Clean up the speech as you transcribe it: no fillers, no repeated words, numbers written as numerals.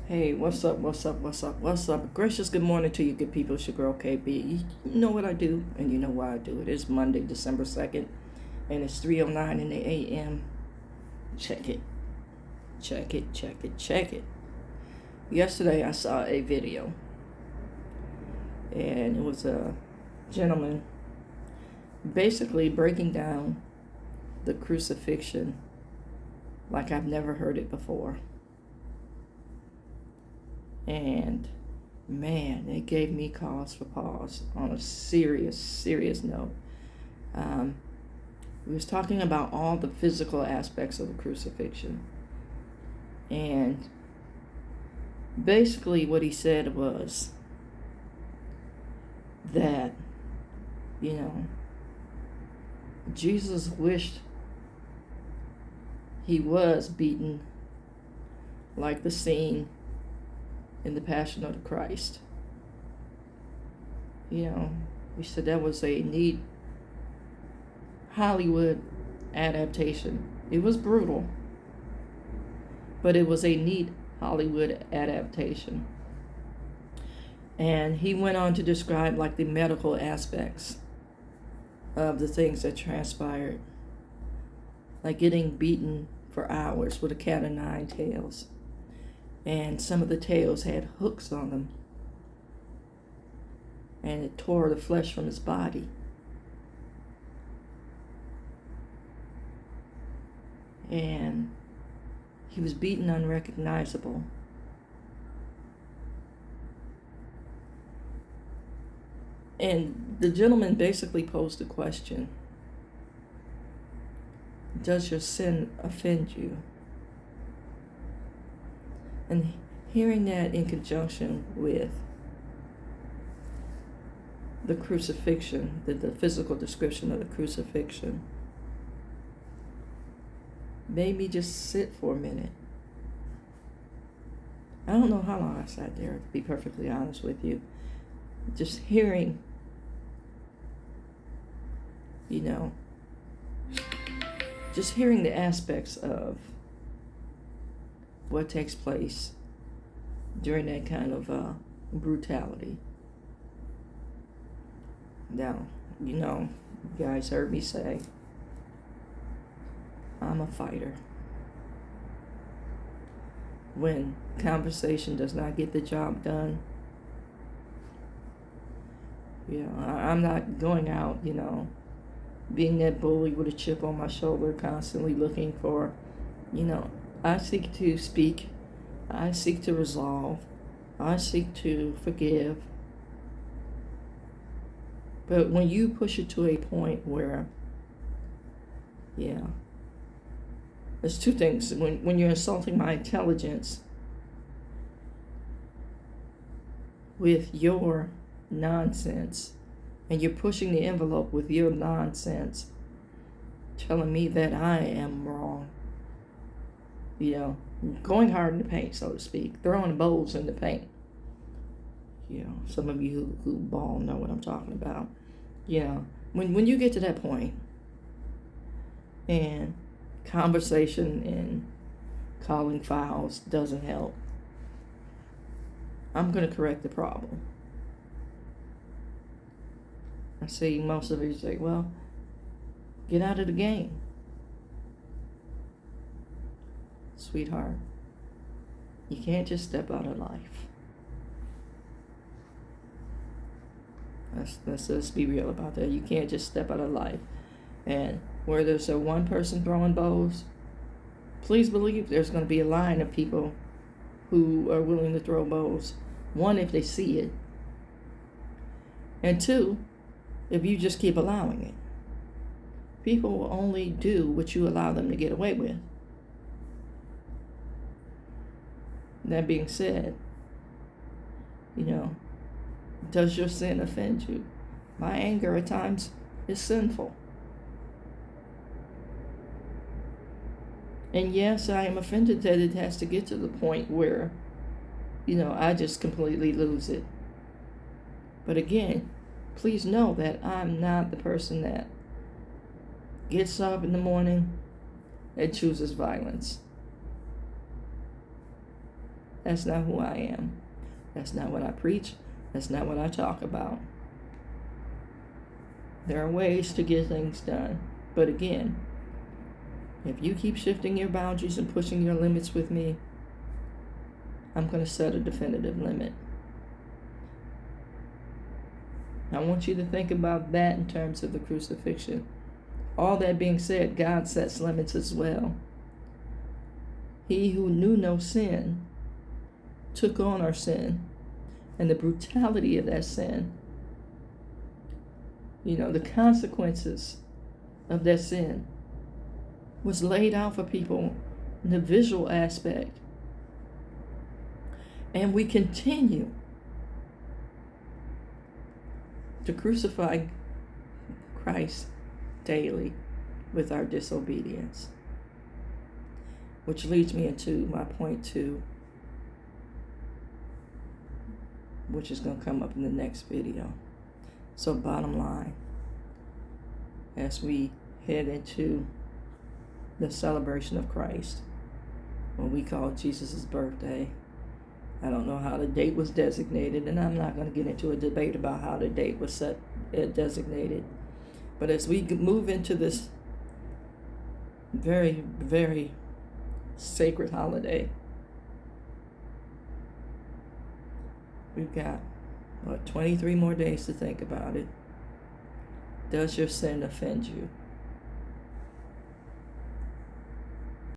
Hey, what's up? What's up? What's up? What's up? Gracious good morning to you, good people. It's your girl KB. You know what I do, and you know why I do it. It's Monday, December 2nd, and it's 3:09 in the a.m. Check it. Check it. Check it. Check it. Yesterday, I saw a video, and it was a gentleman basically breaking down the crucifixion like I've never heard it before. And man, it gave me cause for pause on a serious note. We was talking about all the physical aspects of the crucifixion. And basically what he said was that, Jesus wished he was beaten like the scene in the Passion of the Christ. We said that was a neat Hollywood adaptation. It was brutal, but it was a neat Hollywood adaptation. And he went on to describe like the medical aspects of the things that transpired, like getting beaten for hours with a cat o' nine tails. And some of the tails had hooks on them, and it tore the flesh from his body. And he was beaten unrecognizable. And the gentleman basically posed the question, does your sin offend you? And hearing that in conjunction with the crucifixion, the physical description of the crucifixion, made me just sit for a minute. I don't know how long I sat there, to be perfectly honest with you. Just hearing, just hearing the aspects of what takes place during that kind of brutality. Now, you guys heard me say, I'm a fighter. When conversation does not get the job done, I'm not going out, being that bully with a chip on my shoulder, constantly looking for, I seek to speak, I seek to resolve, I seek to forgive. But when you push it to a point where, there's two things. When you're insulting my intelligence with your nonsense, and you're pushing the envelope with your nonsense, telling me that I am wrong, going hard in the paint, so to speak, throwing bowls in the paint. Some of you who ball know what I'm talking about. When you get to that point, and conversation and calling fouls doesn't help, I'm going to correct the problem. I see most of you say, well, get out of the game. Sweetheart, you can't just step out of life. Let's be real about that. You can't just step out of life. And where there's a one person throwing bows, please believe there's going to be a line of people who are willing to throw bows. One, if they see it. And two, if you just keep allowing it. People will only do what you allow them to get away with. That being said, does your sin offend you? My anger at times is sinful. And yes, I am offended that it has to get to the point where, I just completely lose it. But again, please know that I'm not the person that gets up in the morning and chooses violence. That's not who I am. That's not what I preach. That's not what I talk about. There are ways to get things done. But again, if you keep shifting your boundaries and pushing your limits with me, I'm going to set a definitive limit. I want you to think about that in terms of the crucifixion. All that being said, God sets limits as well. He who knew no sin took on our sin and the brutality of that sin. The consequences of that sin was laid out for people in the visual aspect. And we continue to crucify Christ daily with our disobedience. Which leads me into my point 2, which is going to come up in the next video. So bottom line, as we head into the celebration of Christ, what we call Jesus' birthday, I don't know how the date was designated, and I'm not going to get into a debate about how the date was designated. But as we move into this very, very sacred holiday, we've got 23 more days to think about it. Does your sin offend you?